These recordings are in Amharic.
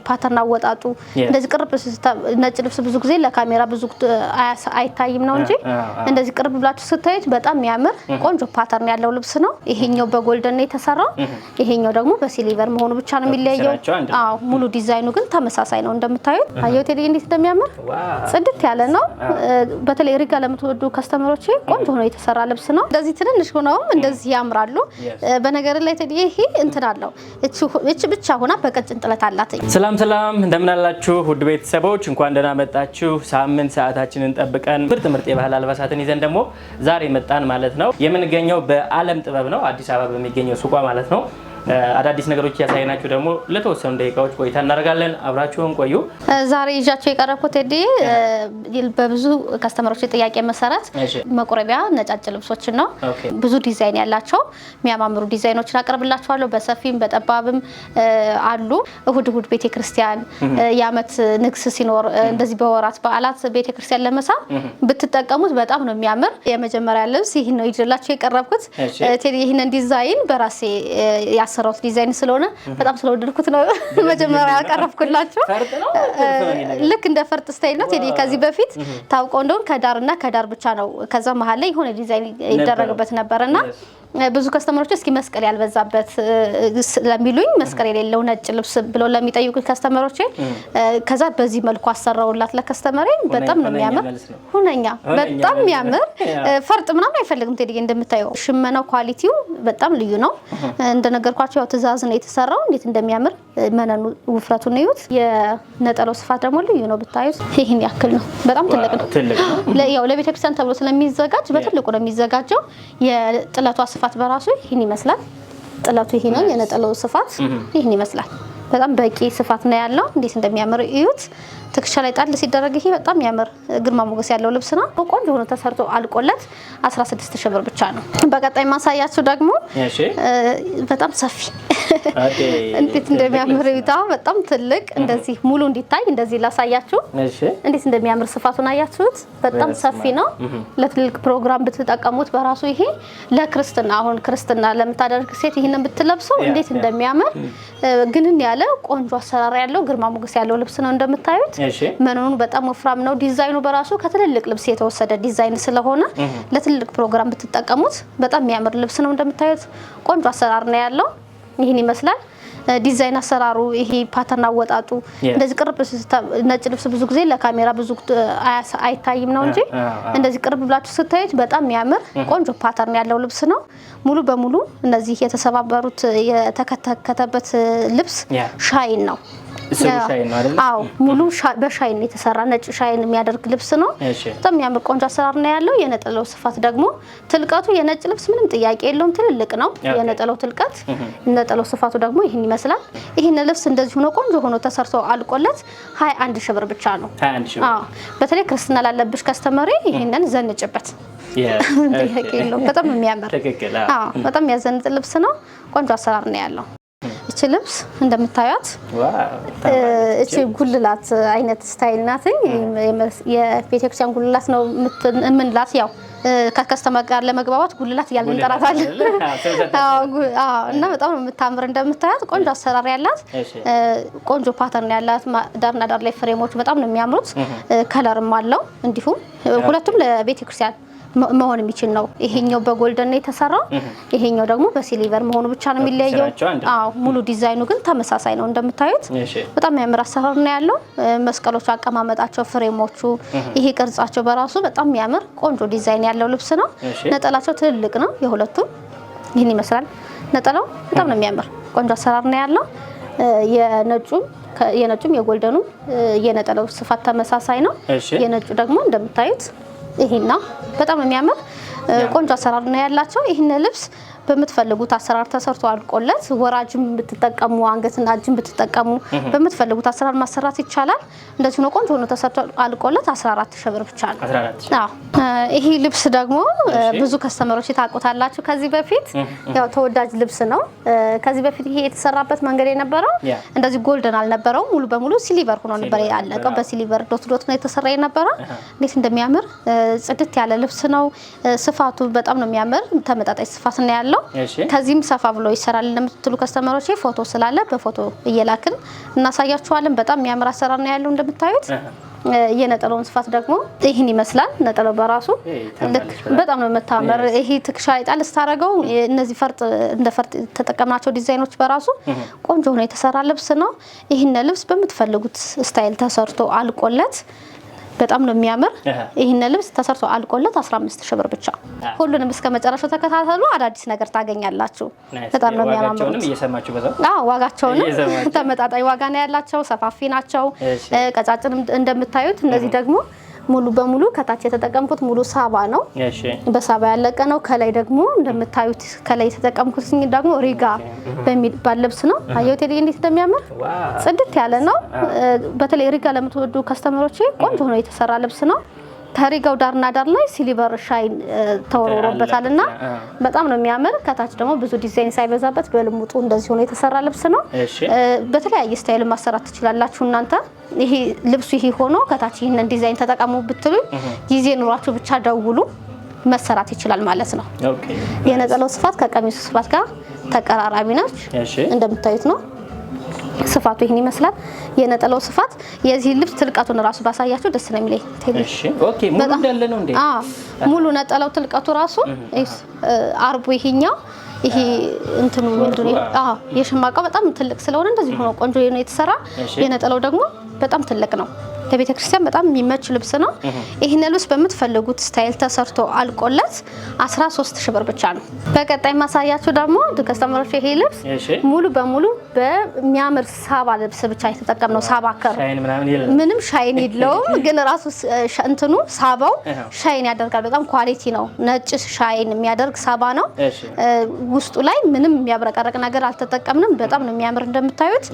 ፓተርን አወጣጡ እንደዚህ ቅርብ ነጭ ልብስ ብዙ ጊዜ ለካሜራ ብዙ አይታይም ነው እንጂ እንደዚህ ቅርብ ብላችሁ ስታዩት በጣም የሚያምር ቆንጆ ፓተርን ያለው ልብስ ነው። ይሄኛው በጎልደን ነው የተሰራው፣ ይሄኛው ደግሞ በሲልቨር መሆኑ ብቻ ነው የሚለየው። አዎ ሙሉ ዲዛይኑ ግን ተመሳሳይ ነው እንደምታዩት። አየሁት እንዴት እንደሚያምር ጽድት ያለ ነው። በተለይ ሪጋ ለምትወዱ ከስተመሮች ቆንጆ ሆኖ የተሰራ ልብስ ነው። እንደዚህ ትንንሽ ሆነውም እንደዚህ ያምራሉ። በነገር ላይ ተዲዬ ይሄ እንትን አለው እቺ ብቻ ሆና በቀጭን ጥለት አላት። ሰላም እንደምን አላችሁ ውድ ቤተሰቦች፣ እንኳን ደህና መጣችሁ። ሳምንት ሰዓታችንን ጠብቀን ምርጥ የባህል አልባሳትን ይዘን ደግሞ ዛሬ መጣን ማለት ነው። የምንገኘው በአለም ጥበብ ነው፣ አዲስ አበባ በሚገኘው ሱቋ ማለት ነው። አዳዲስ ነገሮች ያሳየናችሁ ደግሞ ለተወሰኑ ደቂቃዎች ቆይታ እናደርጋለን። አብራችሁን ቆዩ። ዛሬ ይዣችሁ የቀረብኩት በብዙ ከስተመሮች ጥያቄ መሰረት መቁረቢያ ነጫጭ ልብሶችን ነው። ብዙ ዲዛይን ያላቸው የሚያማምሩ ዲዛይኖችን አቀርብላችኋለሁ። በሰፊም በጠባብም አሉ። እሁድ ቤተክርስቲያን የዓመት ንግስ ሲኖር እንደዚህ በወራት በዓላት ቤተክርስቲያን ለመሳብ ብትጠቀሙት በጣም ነው የሚያምር። የመጀመሪያ ልብስ ይሄን ነው ይዤላችሁ የቀረብኩት። ይሄንን ዲዛይን በራሴ ያሰራሁት ዲዛይን ስለሆነ በጣም ስለወደድኩት ነው መጀመሪያ ያቀረብኩላችሁ። ልክ እንደ ፈርጥ ስታይል ነው። ከዚህ በፊት ታውቀው እንደሆነ ከዳርና ከዳር ብቻ ነው፣ ከዛ መሃል ላይ የሆነ ዲዛይን ይደረግበት ነበርና ብዙ ከስተመሮች እስኪ መስቀል ያልበዛበት ለሚሉኝ መስቀል የሌለው ነጭ ልብስ ብሎ ለሚጠይቁ ከስተመሮች ከዛ በዚህ መልኩ አሰራውላት ለከስተመሬ። በጣም ነው የሚያምር ሁነኛ፣ በጣም የሚያምር ፈርጥ ምናምን አይፈልግም። ቴዲ እንደምታየው ሽመናው ኳሊቲው በጣም ልዩ ነው። እንደነገርኳችሁ ያው ትእዛዝ ነው የተሰራው። እንዴት እንደሚያምር መነኑ ውፍረቱን እዩት። የነጠላው ስፋት ደግሞ ልዩ ነው ብታዩት። ይሄን ያክል ነው፣ በጣም ትልቅ ነው። ያው ለቤተክርስቲያን ተብሎ ስለሚዘጋጅ በትልቁ ነው የሚዘጋጀው። የጥለቷ ስፋት በራሱ ይሄን ይመስላል። ጥለቱ ይሄ ነው። የነጠላው ስፋት ይሄን ይመስላል። በጣም በቂ ስፋት ነው ያለው። እንዴት እንደሚያምር እዩት። ትከሻ ላይ ጣል ሲደረግ ይሄ በጣም ያምር ግርማ ሞገስ ያለው ልብስ ነው። ቆንጆ ሆኖ ተሰርቶ አልቆለት 16000 ብር ብቻ ነው። በቀጣይ ማሳያችሁ ደግሞ በጣም ሰፊ እንዴት እንደሚያምር እዩት። በጣም ትልቅ እንደዚህ ሙሉ እንዲታይ እንደዚህ ላሳያችሁ። እንዴት እንደሚያምር ስፋቱን አያችሁት? በጣም ሰፊ ነው። ለትልቅ ፕሮግራም ብትጠቀሙት በራሱ ይሄ ለክርስትና አሁን ክርስትና ለምታደርግ ሴት ይሄንን ብትለብሰው እንዴት እንደሚያምር ግንን ያለ ቆንጆ አሰራር ያለው ግርማ ሞገስ ያለው ልብስ ነው እንደምታዩት። መነኑ በጣም ወፍራም ነው። ዲዛይኑ በራሱ ከትልልቅ ልብስ የተወሰደ ዲዛይን ስለሆነ ለትልቅ ፕሮግራም ብትጠቀሙት በጣም የሚያምር ልብስ ነው እንደምታዩት። ቆንጆ አሰራር ነው ያለው። ይሄን ይመስላል ዲዛይን አሰራሩ። ይሄ ፓተርን አወጣጡ እንደዚህ ቅርብ ነጭ ልብስ ብዙ ጊዜ ለካሜራ ብዙ አይታይም ነው እንጂ እንደዚህ ቅርብ ብላችሁ ስታዩት በጣም የሚያምር ቆንጆ ፓተርን ያለው ልብስ ነው። ሙሉ በሙሉ እነዚህ የተሰባበሩት የተከተከተበት ልብስ ሻይን ነው። አዎ ሙሉ በሻይን የተሰራ ነጭ ሻይን የሚያደርግ ልብስ ነው። በጣም የሚያምር ቆንጆ አሰራር ነው ያለው። የነጠላው ስፋት ደግሞ ትልቀቱ የነጭ ልብስ ምንም ጥያቄ የለውም፣ ትልልቅ ነው የነጠላው ትልቀት። ነጠላው ስፋቱ ደግሞ ይሄን ይመስላል። ይሄን ልብስ እንደዚህ ሆኖ ቆንጆ ሆኖ ተሰርቶ አልቆለት 21000 ብር ብቻ ነው። አዎ በተለይ ክርስትና ላለብሽ ከስተመሪ ይሄንን ዘንጭበት ጥያቄ የለውም። በጣም የሚያምር አዎ በጣም የሚያዘንጥ ልብስ ነው። ቆንጆ አሰራር ነው ያለው። እቺ ልብስ እንደምታዩት እቺ ጉልላት አይነት ስታይል ናት። የቤተክርስቲያን ጉልላት ነው ምንላት። ያው ከከስተመር ጋር ለመግባባት ጉልላት እያልን እንጠራታለን። እና በጣም የምታምር እንደምታዩት ቆንጆ አሰራር ያላት ቆንጆ ፓተርን ያላት ዳርና ዳር ላይ ፍሬሞች በጣም ነው የሚያምሩት። ከለርም አለው እንዲሁም ሁለቱም ለቤተክርስቲያን መሆን የሚችል ነው። ይሄኛው በጎልደን ነው የተሰራው፣ ይሄኛው ደግሞ በሲልቨር መሆኑ ብቻ ነው የሚለየው። አዎ ሙሉ ዲዛይኑ ግን ተመሳሳይ ነው እንደምታዩት። በጣም የሚያምር አሰራር ነው ያለው። መስቀሎቹ አቀማመጣቸው፣ ፍሬሞቹ፣ ይሄ ቅርጻቸው በራሱ በጣም የሚያምር ቆንጆ ዲዛይን ያለው ልብስ ነው። ነጠላቸው ትልልቅ ነው የሁለቱም። ይሄን ይመስላል ነጠላው። በጣም ነው የሚያምር ቆንጆ አሰራር ነው ያለው። የነጩም የጎልደኑ የነጠላው ስፋት ተመሳሳይ ነው። የነጩ ደግሞ እንደምታዩት ይሄና በጣም የሚያምር ቆንጆ አሰራር ነው ያላቸው። ይሄን ልብስ በምትፈልጉት አሰራር ተሰርቶ አልቆለት ወራጅም ብትጠቀሙ አንገትና እጅም ብትጠቀሙ በምትፈልጉት አሰራር ማሰራት ይቻላል። እንደዚህ ነው ቆንጆ ነው ተሰርቶ አልቆለት 14000 ብር ብቻ ነው። አዎ ይሄ ልብስ ደግሞ ብዙ ከስተመሮች ታውቁታላችሁ። ከዚህ በፊት ያው ተወዳጅ ልብስ ነው። ከዚህ በፊት ይሄ የተሰራበት መንገድ የነበረው እንደዚህ ጎልደን አልነበረው፣ ሙሉ በሙሉ ሲልቨር ሆኖ ነበር ያለቀው። በሲልቨር ዶት ነው የተሰራ የነበረው። እንዴት እንደሚያምር ጽድት ያለ ልብስ ነው። ስፋቱ በጣም ነው የሚያምር፣ ተመጣጣኝ ስፋት ነው ያለው። ያለው። ከዚህም ሰፋ ብሎ ይሰራል ለምትሉ ከስተመሮች ፎቶ ስላለ በፎቶ እየላክን እናሳያችኋለን። በጣም የሚያምር አሰራር ነው ያለው እንደምታዩት። የነጠላውን ስፋት ደግሞ ይህን ይመስላል። ነጠላው በራሱ በጣም ነው የምታምር። ይሄ ትከሻ ላይ ጣል ስታደርገው እነዚህ ፈርጥ እንደ ፈርጥ ተጠቀምናቸው ዲዛይኖች በራሱ ቆንጆ ሆኖ የተሰራ ልብስ ነው። ይህን ልብስ በምትፈልጉት ስታይል ተሰርቶ አልቆለት በጣም ነው የሚያምር። ይሄን ልብስ ተሰርቶ አልቆለት 15000 ብር ብቻ። ሁሉንም እስከ መጨረሻው ተከታተሉ፣ አዳዲስ ነገር ታገኛላችሁ። በጣም ነው የሚያማምሩት። እየሰማችሁ በዛው ዋጋቸውንም ተመጣጣኝ ዋጋ ነው ያላቸው። ሰፋፊ ናቸው፣ ቀጫጭንም እንደምታዩት። እነዚህ ደግሞ ሙሉ በሙሉ ከታች የተጠቀምኩት ሙሉ ሳባ ነው። በሳባ ያለቀ ነው። ከላይ ደግሞ እንደምታዩት ከላይ የተጠቀምኩት ደግሞ ሪጋ በሚባል ልብስ ነው። አየሁት እንዴት እንደሚያምር ጽድት ያለ ነው። በተለይ ሪጋ ለምትወዱ ከስተመሮች ቆንጆ ሆኖ የተሰራ ልብስ ነው። ከሪጋው ዳርና ዳር ላይ ሲልቨር ሻይን ተወርሮበታልና በጣም ነው የሚያምር። ከታች ደግሞ ብዙ ዲዛይን ሳይበዛበት በልሙጡ እንደዚህ ሆኖ የተሰራ ልብስ ነው። በተለያየ ስታይል ማሰራት ትችላላችሁ እናንተ። ይሄ ልብሱ ይሄ ሆኖ ከታች ይሄንን ዲዛይን ተጠቀሙ ብትሉ ጊዜ ኑሯችሁ ብቻ ደውሉ መሰራት ይችላል ማለት ነው። የነጠላው ስፋት ከቀሚሱ ስፋት ጋር ተቀራራቢ ነች እንደምታዩት ነው። ስፋቱ ይሄን ይመስላል። የነጠላው ስፋት የዚህ ልብስ ትልቀቱን ራሱ ባሳያችሁ ደስ ነው የሚለኝ። ኦኬ ሙሉ እንዳለ ነው እንዴ? ሙሉ ነጠላው ትልቀቱ ራሱ አርቡ ይሄኛው ይሄ እንትኑ ምንድነው? የሽማቃው በጣም ትልቅ ስለሆነ እንደዚህ ሆኖ ቆንጆ ነው የተሰራ። የነጠላው ደግሞ በጣም ትልቅ ነው። ለቤተ ክርስቲያን በጣም የሚመች ልብስ ነው። ይሄን ልብስ በምትፈልጉት ስታይል ተሰርቶ አልቆለት 13000 ብር ብቻ ነው። በቀጣይ ማሳያችሁ ደግሞ ከስተመሮች ይሄ ልብስ ሙሉ በሙሉ በሚያምር ሳባ ልብስ ብቻ የተጠቀምነው ሳባ ከር ምንም ሻይን የለውም፣ ግን ራሱ እንትኑ ሳባው ሻይን ያደርጋል። በጣም ኳሊቲ ነው። ነጭ ሻይን የሚያደርግ ሳባ ነው። ውስጡ ላይ ምንም የሚያብረቀረቅ ነገር አልተጠቀምንም። በጣም ነው የሚያምር። እንደምታዩት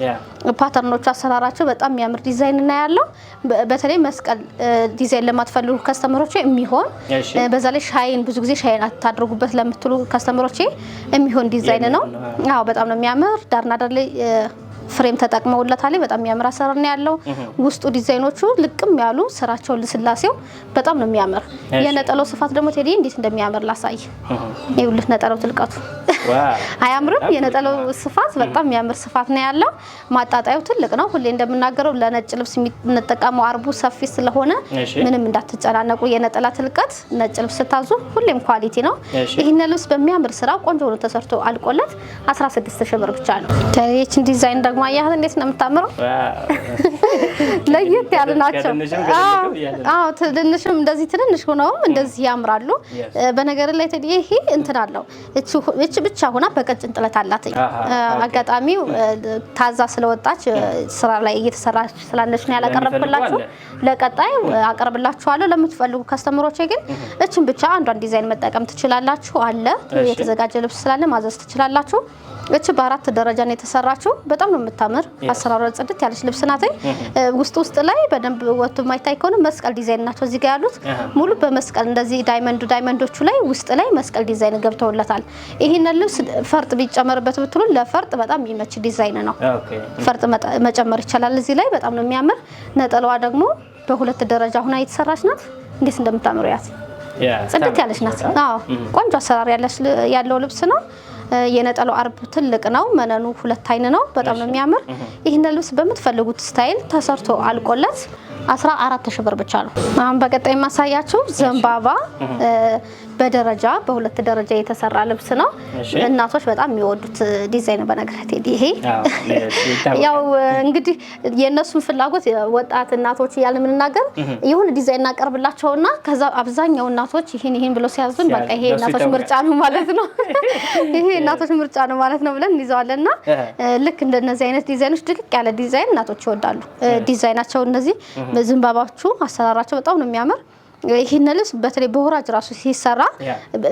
ፓተርኖቹ አሰራራቸው በጣም የሚያምር ዲዛይን እና ያለው በተለይ መስቀል ዲዛይን ለማትፈልጉ ከስተመሮች የሚሆን በዛ ላይ ሻይን ብዙ ጊዜ ሻይን አታድርጉበት ለምትሉ ከስተመሮች የሚሆን ዲዛይን ነው። አዎ በጣም ነው የሚያምር። ዳርና ዳር ላይ ፍሬም ተጠቅመውለታል። በጣም የሚያምር አሰራር ነው ያለው። ውስጡ ዲዛይኖቹ ልቅም ያሉ ስራቸው ለስላሴው በጣም ነው የሚያምር። የነጠላው ስፋት ደግሞ ቴዲ እንዴት እንደሚያምር ላሳይ። ይኸውልህ ነጠላው ትልቀቱ አያምርም? የነጠላው ስፋት በጣም የሚያምር ስፋት ነው ያለው። ማጣጣዩ ትልቅ ነው። ሁሌ እንደምናገረው ለነጭ ልብስ የምንጠቀመው አርቡ ሰፊ ስለሆነ ምንም እንዳትጨናነቁ። የነጠላ ትልቀት ነጭ ልብስ ስታዙ ሁሌም ኳሊቲ ነው። ይሄን ልብስ በሚያምር ስራ ቆንጆ ሆኖ ተሰርቶ አልቆለት 16000 ብር ብቻ ነው። ይህችን ዲዛይን ደግሞ አያት እንዴት ነው የምታምረው? ለየት ያሉ ናቸው። አዎ ትንሽም እንደዚህ ትንንሽ ሆነው እንደዚህ ያምራሉ። በነገር ላይ ተዲ ይሄ እንትን አለው እቺ ብቻ ሆና በቀጭን ጥለት አላት። አጋጣሚው ታዛ ስለወጣች ስራ ላይ እየተሰራች ስላለች ነው ያላቀረብኩላችሁ። ለቀጣይ አቀርብላችኋለሁ። ለምትፈልጉ ከስተመሮች ግን እቺን ብቻ አንዷን ዲዛይን መጠቀም ትችላላችሁ። አለ የተዘጋጀ ልብስ ስላለ ማዘዝ ትችላላችሁ። እቺ በአራት ደረጃ ነው የተሰራችው። በጣም ነው የምታምር። አሰራሯ ጽድት ያለች ልብስ ናት። ውስጥ ላይ በደንብ ወጥቶ ማይታይ ከሆነ መስቀል ዲዛይን ናቸው እዚህ ጋር ያሉት። ሙሉ በመስቀል እንደዚህ ዳይመንዶቹ ላይ ውስጥ ላይ መስቀል ዲዛይን ገብተውለታል። ይሄን ልብስ ፈርጥ ቢጨመርበት ብትሉ ለፈርጥ በጣም የሚመች ዲዛይን ነው። ፈርጥ መጨመር ይቻላል እዚህ ላይ። በጣም ነው የሚያምር። ነጠላዋ ደግሞ በሁለት ደረጃ ሆና የተሰራች ናት። እንዴት እንደምታምሩ ያት ጽድት ያለች ናት። አዎ ቆንጆ አሰራር ያለው ልብስ ነው። የነጠላው አርብ ትልቅ ነው። መነኑ ሁለት አይን ነው። በጣም ነው የሚያምር። ይሄን ልብስ በምትፈልጉት ስታይል ተሰርቶ አልቆለት 14000 ብር ብቻ ነው። አሁን በቀጣይ ማሳያችሁ ዘንባባ በደረጃ በሁለት ደረጃ የተሰራ ልብስ ነው። እናቶች በጣም የሚወዱት ዲዛይን በነገራት ይሄ ያው እንግዲህ የነሱን ፍላጎት ወጣት እናቶች እያልን የምንናገር የሆነ ዲዛይን እናቀርብላቸውና ከዛ አብዛኛው እናቶች ይሄን ብለው ሲያዙን በቃ ይሄ እናቶች ምርጫ ነው ማለት ነው ይሄ እናቶች ምርጫ ነው ማለት ነው ብለን እንይዘዋለንና ልክ እንደነዚህ አይነት ዲዛይኖች ድቅቅ ያለ ዲዛይን እናቶች ይወዳሉ። ዲዛይናቸው እነዚህ ዝንባባዎቹ አሰራራቸው በጣም ነው የሚያምር። ይሄን ልብስ በተለይ በወራጅ ራሱ ሲሰራ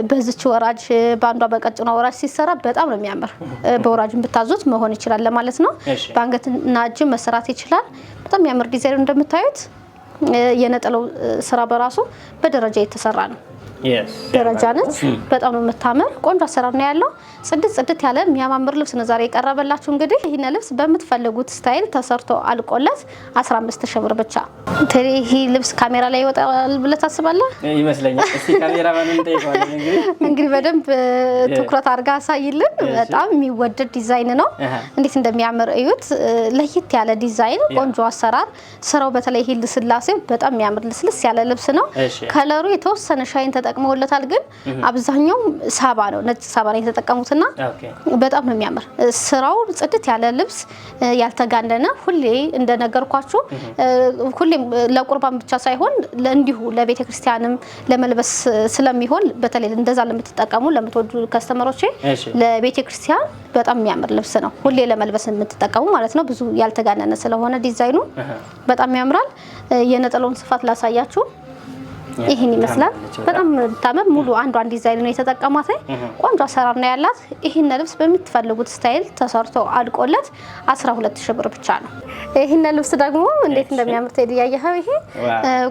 በዚች ወራጅ ባንዷ በቀጭኗ ወራጅ ሲሰራ በጣም ነው የሚያምር። በወራጅም ብታዙት መሆን ይችላል ለማለት ነው። ባንገትና እጅ መሰራት ይችላል። በጣም የሚያምር ዲዛይን እንደምታዩት። የነጠላው ስራ በራሱ በደረጃ የተሰራ ነው። ደረጃ ነች። በጣም ነው የምታምር ቆንጆ አሰራር ነው ያለው። ጽድት ያለ የሚያማምር ልብስ ነው ዛሬ የቀረበላችሁ። እንግዲህ ይሄን ልብስ በምትፈልጉት ስታይል ተሰርቶ አልቆለት 15000 ብር ብቻ። ይሄ ልብስ ካሜራ ላይ ይወጣል ብለህ ታስባለህ? ይመስለኛል። እስቲ ካሜራማንን እንጠይቀዋለን። እንግዲህ በደንብ ትኩረት አድርጋ አሳይልን። በጣም የሚወደድ ዲዛይን ነው። እንዴት እንደሚያምር እዩት። ለየት ያለ ዲዛይን፣ ቆንጆ አሰራር። ስራው በተለይ ሂል ስላሴው በጣም የሚያምር ልስልስ ያለ ልብስ ነው። ከለሩ የተወሰነ ሻይን ተጠቅመውለታል፣ ግን አብዛኛው ሳባ ነው፣ ነጭ ሳባ ነው የተጠቀሙትና በጣም ነው የሚያምር ስራው። ጽድት ያለ ልብስ ያልተጋነነ፣ ሁሌ እንደነገርኳችሁ ሁሌም ለቁርባን ብቻ ሳይሆን እንዲሁ ለቤተ ክርስቲያንም ለመልበስ ስለሚሆን በተለይ እንደዛ ለምትጠቀሙ ለምትወዱ ከስተመሮቼ ለቤተ ክርስቲያን በጣም የሚያምር ልብስ ነው። ሁሌ ለመልበስ የምትጠቀሙ ማለት ነው። ብዙ ያልተጋነነ ስለሆነ ዲዛይኑ በጣም ያምራል። የነጠላውን ስፋት ላሳያችሁ። ይሄን ይመስላል። በጣም ታመም ሙሉ አንዷን ዲዛይን ነው የተጠቀማት። ቆንጆ አሰራር ነው ያላት። ይሄን ልብስ በምትፈልጉት ስታይል ተሰርቶ አልቆለት 12000 ብር ብቻ ነው። ይሄን ልብስ ደግሞ እንዴት እንደሚያምር ቴዲ ያያኸው። ይሄ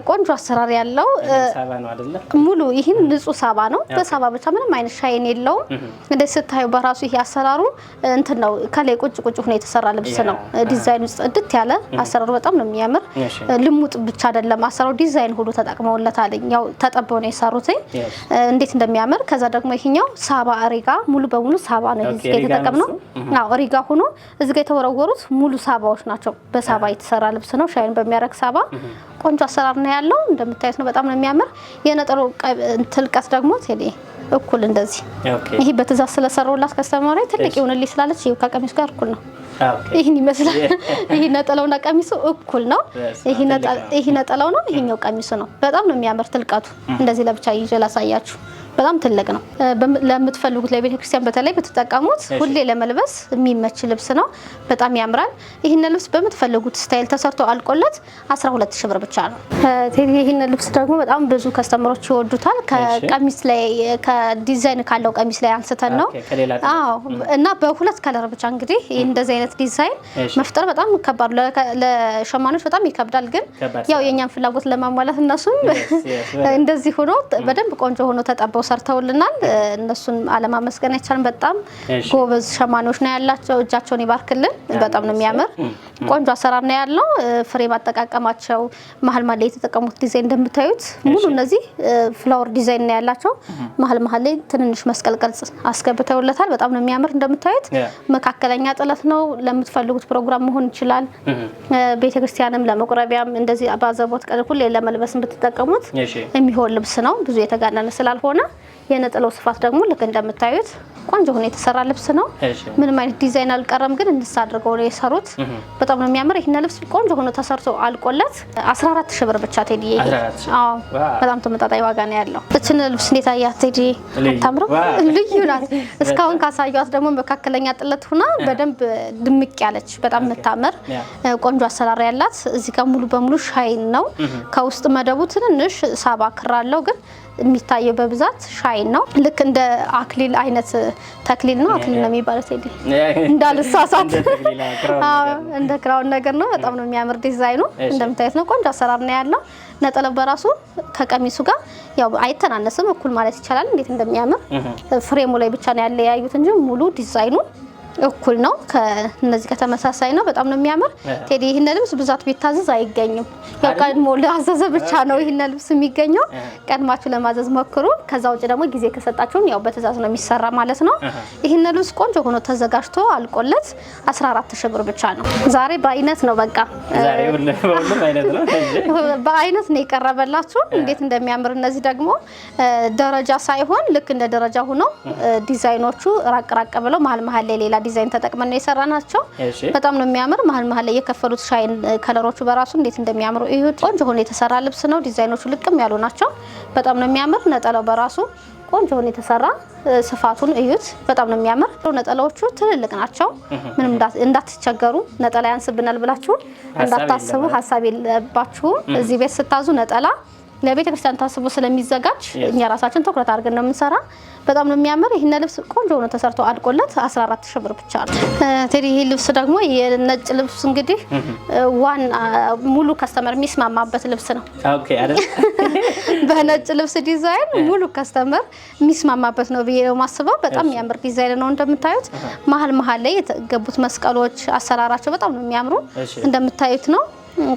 ቆንጆ አሰራር ያለው ሳባ ነው አይደለ? ሙሉ ይሄን ንጹህ ሳባ ነው። በሳባ ብቻ ምንም አይነት ሻይን የለውም። እንደ ስታዩ በራሱ ይሄ አሰራሩ እንትን ነው። ከላይ ቁጭ ሆኖ የተሰራ ልብስ ነው። ዲዛይኑ ጽድት ያለ አሰራሩ በጣም ነው የሚያምር። ልሙጥ ብቻ አይደለም አሰራሩ፣ ዲዛይን ሁሉ ተጠቅመውለታል። ያው ተጠበው ነው የሰሩት። እንዴት እንደሚያምር። ከዛ ደግሞ ይሄኛው ሳባ ሪጋ ሙሉ በሙሉ ሳባ ነው እዚህ ጋር የተጠቀምነው። አዎ ሪጋ ሆኖ እዚህ ጋር የተወረወሩት ሙሉ ሳባዎች ናቸው። በሳባ የተሰራ ልብስ ነው። ሻይን በሚያረግ ሳባ ቆንጆ አሰራር ነው ያለው። እንደምታዩት ነው። በጣም ነው የሚያምር። የነጠላው ጥልቀት ደግሞ ቴዲ እኩል እንደዚህ ይሄ በትእዛዝ ስለሰራውላት ከስተመር ትልቅ ይሁንልኝ ስላለች ይሄ ከቀሚሱ ጋር እኩል ነው። ይሄን ይመስላል። ይሄ ነጠላውና ቀሚሱ እኩል ነው። ይሄ ነጠላው ነው፣ ይሄኛው ቀሚሱ ነው። በጣም ነው የሚያምር ትልቀቱ። እንደዚህ ለብቻ ይዤ ላሳያችሁ። በጣም ትልቅ ነው። ለምትፈልጉት ለቤተ ክርስቲያን በተለይ ብትጠቀሙት ሁሌ ለመልበስ የሚመች ልብስ ነው። በጣም ያምራል። ይሄን ልብስ በምትፈልጉት ስታይል ተሰርቶ አልቆለት 12000 ብር ብቻ ነው። ይሄን ልብስ ደግሞ በጣም ብዙ ከስተመሮች ይወዱታል። ከቀሚስ ላይ ከዲዛይን ካለው ቀሚስ ላይ አንስተን ነው። አዎ እና በሁለት ከለር ብቻ እንግዲህ እንደዚህ አይነት ዲዛይን መፍጠር በጣም ከባድ ለሸማኖች በጣም ይከብዳል። ግን ያው የኛን ፍላጎት ለማሟላት እነሱም እንደዚህ ሆኖ በደንብ ቆንጆ ሆኖ ተጠበው ሰርተውልናል። እነሱን አለማመስገን አይቻልም። በጣም ጎበዝ ሸማኔዎች ነው ያላቸው። እጃቸውን ይባርክልን። በጣም ነው የሚያምር ቆንጆ አሰራር ነው ያለው። ፍሬም አጠቃቀማቸው መሀል ላይ የተጠቀሙት ዲዛይን እንደምታዩት ሙሉ እነዚህ ፍላወር ዲዛይን ነው ያላቸው። መሀል ላይ ትንንሽ መስቀል ቅርጽ አስገብተውለታል። በጣም ነው የሚያምር። እንደምታዩት መካከለኛ ጥለት ነው። ለምትፈልጉት ፕሮግራም መሆን ይችላል። ቤተክርስቲያንም ለመቁረቢያም እንደዚህ ባዘቦት ቀን ሁሌ ለመልበስ ብትጠቀሙት የሚሆን ልብስ ነው። ብዙ የተጋነነ ስላልሆነ የነጠላው ስፋት ደግሞ ልክ እንደምታዩት ቆንጆ ሆኖ የተሰራ ልብስ ነው። ምንም አይነት ዲዛይን አልቀረም፣ ግን እንድስ አድርገው ነው የሰሩት። በጣም ነው የሚያምር። ይሄን ልብስ ቆንጆ ሆኖ ተሰርቶ አልቆለት 14000 ብር ብቻ ቴዲ። አዎ በጣም ተመጣጣኝ ዋጋ ነው ያለው። እችን ልብስ እንዴት አያት ቴዲ? አታምረው? ልዩ ናት። እስካሁን ካሳያት ደግሞ መካከለኛ ጥለት ሆና በደንብ ድምቅ ያለች በጣም የምታምር ቆንጆ አሰራር ያላት። እዚህ ጋር ሙሉ በሙሉ ሻይን ነው። ከውስጥ መደቡ ትንንሽ ሳባ ክር አለው፣ ግን የሚታየው በብዛት ሻይን ነው። ልክ እንደ አክሊል አይነት ተክሊል ነው። አክሊል ነው የሚባለው ቴዲ እንዳልሳሳት። እንደ ክራውን ነገር ነው። በጣም ነው የሚያምር ዲዛይኑ። እንደምታዩት ነው። ቆንጆ አሰራር ነው ያለው። ነጠላው በራሱ ከቀሚሱ ጋር ያው አይተናነስም፣ እኩል ማለት ይቻላል። እንዴት እንደሚያምር ፍሬሙ ላይ ብቻ ነው ያለያዩት እንጂ ሙሉ ዲዛይኑ እኩል ነው። ከነዚህ ከተመሳሳይ ነው። በጣም ነው የሚያምር ቴዲ። ይሄን ልብስ ብዛት ቢታዘዝ አይገኝም። ያው ቀድሞ ለአዘዘ ብቻ ነው ይሄን ልብስ የሚገኘው። ቀድማችሁ ለማዘዝ ሞክሩ። ከዛ ውጭ ደግሞ ጊዜ ከሰጣችሁን ያው በትእዛዝ ነው የሚሰራ ማለት ነው። ይሄን ልብስ ቆንጆ ሆኖ ተዘጋጅቶ አልቆለት 14000 ብር ብቻ ነው። ዛሬ በአይነት ነው በቃ ዛሬ ሁሉም አይነት ነው። በአይነት ነው የቀረበላችሁ። እንዴት እንደሚያምር እነዚህ ደግሞ ደረጃ ሳይሆን ልክ እንደ ደረጃ ሆኖ ዲዛይኖቹ ራቅ ብለው መሀል ላይ ሌላ ዲዛይን ተጠቅመን ነው የሰራናቸው። በጣም ነው የሚያምር። መሀል ላይ የከፈሉት ሻይን ከለሮቹ በራሱ እንዴት እንደሚያምሩ እዩት። ቆንጆ ሆኖ የተሰራ ልብስ ነው። ዲዛይኖቹ ልቅም ያሉ ናቸው። በጣም ነው የሚያምር። ነጠላው በራሱ ቆንጆ ሆኖ የተሰራ ስፋቱን እዩት። በጣም ነው የሚያምር። ነጠላዎቹ ትልልቅ ናቸው። ምንም እንዳትቸገሩ ነጠላ ያንስብናል ብላችሁ እንዳታስቡ ሀሳብ የለባችሁም። እዚህ ቤት ስታዙ ነጠላ ለቤተክርስቲያን ታስቦ ስለሚዘጋጅ እኛ ራሳችን ትኩረት አድርገን ነው የምንሰራ። በጣም ነው የሚያምር። ይሄን ልብስ ቆንጆ ሆኖ ተሰርቶ አልቆለት 14000 ብር ብቻ ነው። ቴዲ ይሄ ልብስ ደግሞ የነጭ ልብስ እንግዲህ ዋና ሙሉ ከስተመር የሚስማማበት ልብስ ነው። ኦኬ አይደል? በነጭ ልብስ ዲዛይን ሙሉ ከስተመር የሚስማማበት ነው ብዬ ነው ማስበው። በጣም የሚያምር ዲዛይን ነው። እንደምታዩት መሀል ላይ የተገቡት መስቀሎች አሰራራቸው በጣም ነው የሚያምሩ። እንደምታዩት ነው።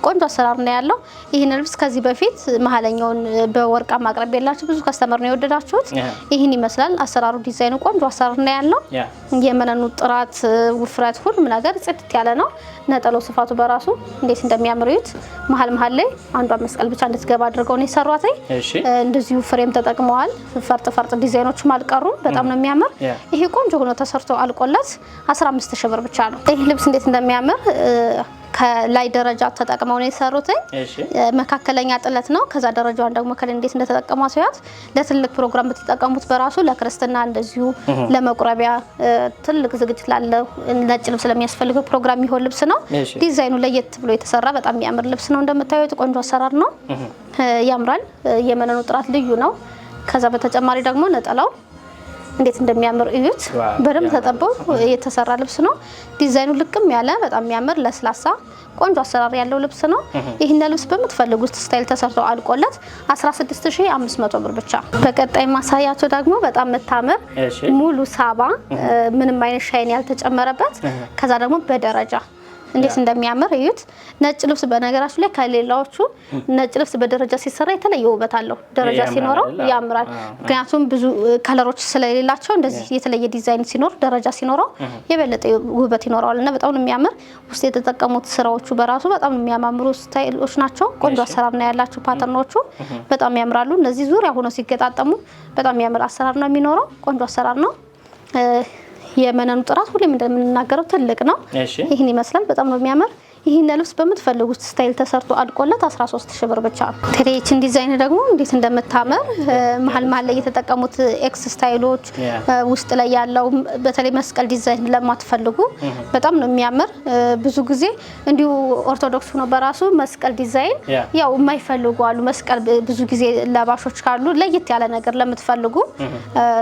ቆንጆ አሰራር ነው ያለው። ይሄን ልብስ ከዚህ በፊት መሀለኛውን በወርቃ ማቅረብ የላችሁ ብዙ ከስተመር ነው የወደዳችሁት። ይሄን ይመስላል አሰራሩ። ዲዛይኑ ቆንጆ አሰራር ነው ያለው። የመነኑ ጥራት፣ ውፍረት፣ ሁሉም ነገር ጽድት ያለ ነው። ነጠላው ስፋቱ በራሱ እንዴት እንደሚያምሩት መሀል ላይ አንዷ መስቀል ብቻ እንድትገባ አድርገው ነው የሰሯት። እንደዚሁ ፍሬም ተጠቅመዋል። ፈርጥ ዲዛይኖችም አልቀሩም። በጣም ነው የሚያምር። ይሄ ቆንጆ ሆኖ ተሰርቶ አልቆለት 15000 ብር ብቻ ነው። ይሄ ልብስ እንዴት እንደሚያምር ከላይ ደረጃ ተጠቅመው ነው የሰሩት። መካከለኛ ጥለት ነው። ከዛ ደረጃዋን ደግሞ ከላይ እንዴት እንደተጠቀመው ሲያት ለትልቅ ፕሮግራም ብትጠቀሙት በራሱ ለክርስትና እንደዚሁ ለመቁረቢያ ትልቅ ዝግጅት ላለው ነጭ ልብስ ስለሚያስፈልገው ፕሮግራም ይሆን ልብስ ነው። ዲዛይኑ ለየት ብሎ የተሰራ በጣም የሚያምር ልብስ ነው። እንደምታዩት ቆንጆ አሰራር ነው። ያምራል። የመነኑ ጥራት ልዩ ነው። ከዛ በተጨማሪ ደግሞ ነጠላው እንዴት እንደሚያምር እዩት። በደንብ ተጠበው የተሰራ ልብስ ነው። ዲዛይኑ ልቅም ያለ በጣም የሚያምር ለስላሳ ቆንጆ አሰራር ያለው ልብስ ነው። ይሄን ልብስ በምትፈልጉት ስታይል ተሰርቶ አልቆለት 16500 ብር ብቻ። በቀጣይ ማሳያቸው ደግሞ በጣም የምታምር ሙሉ ሳባ ምንም አይነት ሻይን ያልተጨመረበት ከዛ ደግሞ በደረጃ እንዴት እንደሚያምር እዩት። ነጭ ልብስ በነገራችሁ ላይ ከሌላዎቹ ነጭ ልብስ በደረጃ ሲሰራ የተለየ ውበት አለው። ደረጃ ሲኖረው ያምራል። ምክንያቱም ብዙ ከለሮች ስለሌላቸው እንደዚህ የተለየ ዲዛይን ሲኖር ደረጃ ሲኖረው የበለጠ ውበት ይኖረዋል እና በጣም የሚያምር ውስጥ የተጠቀሙት ስራዎቹ በራሱ በጣም የሚያማምሩ ስታይሎች ናቸው። ቆንጆ አሰራር ነው ያላቸው። ፓተርኖቹ በጣም ያምራሉ። እነዚህ ዙሪያ ሆኖ ሲገጣጠሙ በጣም የሚያምር አሰራር ነው የሚኖረው። ቆንጆ አሰራር ነው። የመነኑ ጥራት ሁሌም እንደምንናገረው ትልቅ ነው። ይሄን ይመስላል። በጣም ነው የሚያምር። ይሄን ልብስ በምትፈልጉት ስታይል ተሰርቶ አልቆለት 13000 ብር ብቻ ነው። ቴሪችን ዲዛይን ደግሞ እንዴት እንደምታምር መሀል ላይ የተጠቀሙት ኤክስ ስታይሎች ውስጥ ላይ ያለው በተለይ መስቀል ዲዛይን ለማትፈልጉ በጣም ነው የሚያምር። ብዙ ጊዜ እንዲሁ ኦርቶዶክስ ሆኖ በራሱ መስቀል ዲዛይን ያው የማይፈልጉ አሉ። መስቀል ብዙ ጊዜ ለባሾች ካሉ ለየት ያለ ነገር ለምትፈልጉ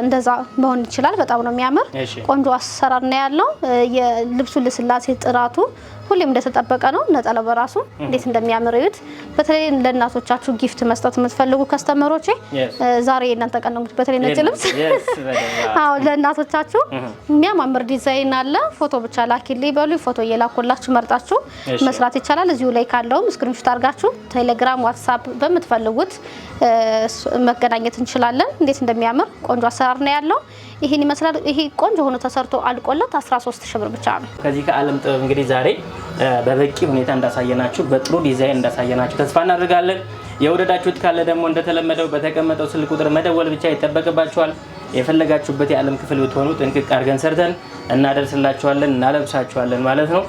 እንደዛ መሆን ይችላል። በጣም ነው የሚያምር። ቆንጆ አሰራር ነው ያለው። የልብሱ ልስላሴ ጥራቱ ሁሌም እንደተጠበቀ ነው። ነጠላው በራሱ እንዴት እንደሚያምር እዩት። በተለይ ለእናቶቻችሁ ጊፍት መስጠት የምትፈልጉ ከስተመሮቼ ዛሬ እናንተ ቀን ነው በተለይ ነጭ ልብስ አዎ ለእናቶቻችሁ የሚያማምር ዲዛይን አለ። ፎቶ ብቻ ላኪልኝ በሉ። ፎቶ እየላኩላችሁ መርጣችሁ መስራት ይቻላል። እዚሁ ላይ ካለው ስክሪንሾት አድርጋችሁ ቴሌግራም፣ ዋትስአፕ በምትፈልጉት መገናኘት እንችላለን። እንዴት እንደሚያምር ቆንጆ አሰራር ነው ያለው። ይሄን ይመስላል። ይሄ ቆንጆ ሆኖ ተሰርቶ አልቆለት 13000 ብር ብቻ ነው። ከዚህ ከዓለም ጥበብ እንግዲህ ዛሬ በበቂ ሁኔታ እንዳሳየናችሁ በጥሩ ዲዛይን እንዳሳየናችሁ ተስፋ እናደርጋለን። የወደዳችሁት ካለ ደግሞ እንደተለመደው በተቀመጠው ስልክ ቁጥር መደወል ብቻ ይጠበቅባችኋል። የፈለጋችሁበት የዓለም ክፍል ብትሆኑ ጥንቅቅ አድርገን ሰርተን እናደርስላችኋለን፣ እናለብሳችኋለን ማለት ነው።